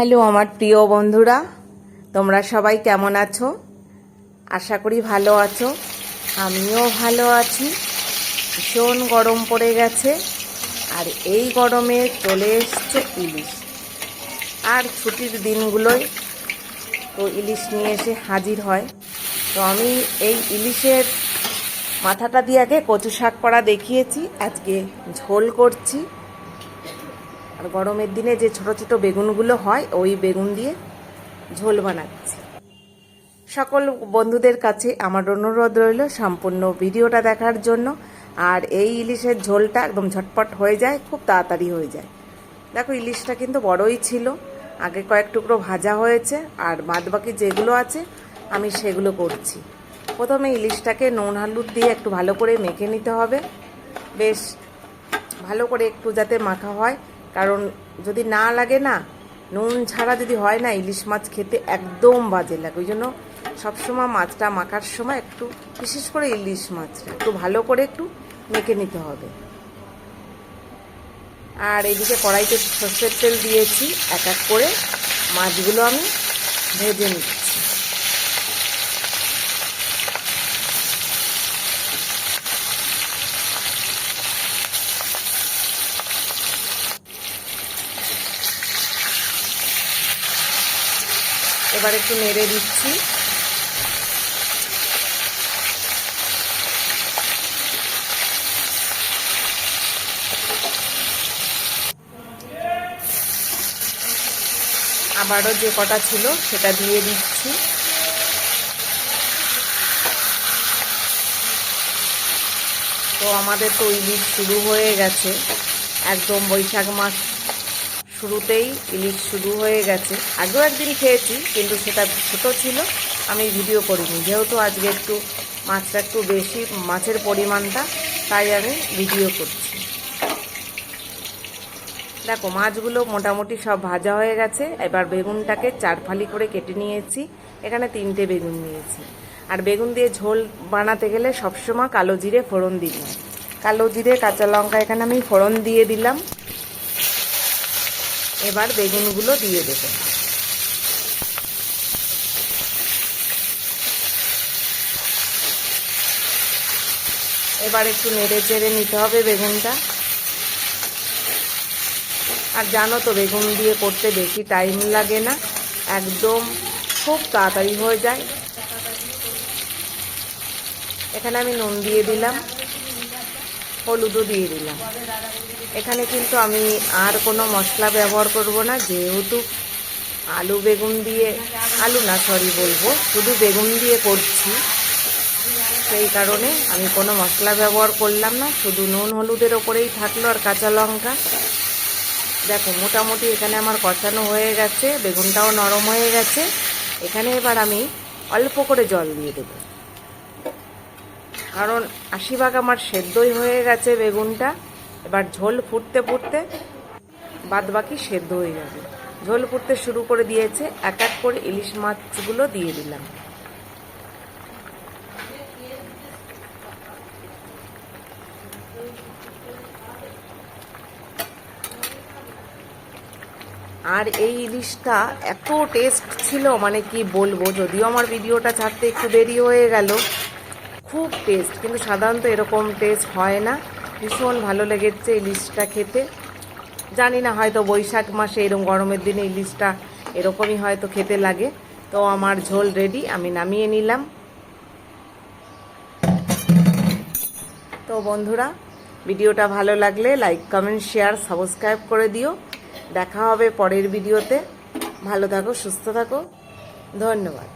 Hello আমার প্রিয় বন্ধুরা, তোমরা সবাই কেমন আছো? আশা করি ভালো আছো। আমিও ভালো আছি। ভীষণ গরম পড়ে গেছে, আর এই গরমে চলে এসছে ইলিশ। আর ছুটির দিনগুলোয় তো ইলিশ নিয়ে এসে হাজির হয়। তো আমি এই ইলিশের মাথাটা দিয়ে আগে কচু শাক করা দেখিয়েছি, আজকে ঝোল করছি। আর গরমের দিনে যে ছোট ছোট বেগুনগুলো হয়, ওই বেগুন দিয়ে ঝোল বানাচ্ছি। সকল বন্ধুদের কাছে আমার অনুরোধ রইল সম্পূর্ণ ভিডিওটা দেখার জন্য। আর এই ইলিশের ঝোলটা একদম ঝটপট হয়ে যায়, খুব তাড়াতাড়ি হয়ে যায়। দেখো, ইলিশটা কিন্তু বড়ই ছিল, আগে কয়েক টুকরো ভাজা হয়েছে, আর বাদবাকি যেগুলো আছে আমি সেগুলো করছি। প্রথমে ইলিশটাকে নুন হলুদ দিয়ে একটু ভালো করে মেখে নিতে হবে, বেশ ভালো করে একটু যাতে মাখা হয়। কারণ যদি না লাগে না, নুন ছাড়া যদি হয় না, ইলিশ মাছ খেতে একদম বাজে লাগে। ওই জন্য সবসময় মাছটা মাখার সময় একটু, বিশেষ করে ইলিশ মাছটা একটু ভালো করে একটু মেখে নিতে হবে। আর এদিকে কড়াইতে সর্ষের তেল দিয়েছি, এক এক করে মাছগুলো আমি ভেজে নিচ্ছি। এবার একটু নেড়ে দিচ্ছি। আবারও যে কটা ছিল সেটা দিয়ে দিচ্ছি। তো আমাদের তো ইলিশ শুরু হয়ে গেছে, একদম বৈশাখ মাস শুরুতেই ইলিশ শুরু হয়ে গেছে। আগেও একদিন খেয়েছি, কিন্তু সেটা ছোট ছিল, আমি ভিডিও করিনি। যেহেতু আজকে একটু মাছটা একটু বেশি, মাছের পরিমাণটা, তাই আমি ভিডিও করছি। দেখো, মাছগুলো মোটামুটি সব ভাজা হয়ে গেছে। এবার বেগুনটাকে 4 ফালি করে কেটে নিয়েছি। এখানে 3টে বেগুন নিয়েছি। আর বেগুন দিয়ে ঝোল বানাতে গেলে সবসময় কালো জিরে ফোড়ন দিই। কালো জিরে, কাঁচা লঙ্কা এখানে আমি ফোড়ন দিয়ে দিলাম। এবার বেগুনগুলো দিয়ে দেব। এবার একটু নেড়ে চেড়ে নিতে হবে বেগুনটা। আর জানো তো, বেগুন দিয়ে করতে বেশি টাইম লাগে না, একদম খুব তাড়াতাড়ি হয়ে যায়। এখানে আমি নুন দিয়ে দিলাম, হলুদও দিয়ে দিলাম। এখানে কিন্তু আমি আর কোনো মশলা ব্যবহার করব না, যেহেতু আলু বেগুন দিয়ে, আলু না সরি বলবো, শুধু বেগুন দিয়ে করছি। সেই কারণে আমি কোনো মশলা ব্যবহার করলাম না, শুধু নুন হলুদের ওপরেই থাকলো, আর কাঁচা লঙ্কা। দেখো, মোটামুটি এখানে আমার কষানো হয়ে গেছে, বেগুনটাও নরম হয়ে গেছে। এখানে এবার আমি অল্প করে জল দিয়ে দেব, কারণ 80% আমার সেদ্ধই হয়ে গেছে বেগুনটা। এবার ঝোল ফুটতে ফুটতে বাদবাকি সেদ্ধ হয়ে যাবে। ঝোল ফুটতে শুরু করে দিয়েছে, এক এক করে ইলিশ মাছগুলো দিয়ে দিলাম। আর এই ইলিশটা এত টেস্ট ছিল, মানে কি বলবো। যদিও আমার ভিডিওটা ছাড়তে একটু দেরি হয়ে গেল, খুব টেস্ট, কিন্তু সাধারণত এরকম টেস্ট হয় না। ভীষণ ভালো লেগেছে ইলিশটা খেতে। জানি না, হয়তো বৈশাখ মাসে এরকম গরমের দিনে ইলিশটা এরকমই হয়তো খেতে লাগে। তো আমার ঝোল রেডি, আমি নামিয়ে নিলাম। তো বন্ধুরা, ভিডিওটা ভালো লাগলে লাইক, কমেন্ট, শেয়ার, সাবস্ক্রাইব করে দিও। দেখা হবে পরের ভিডিওতে। ভালো থাকো, সুস্থ থাকো, ধন্যবাদ।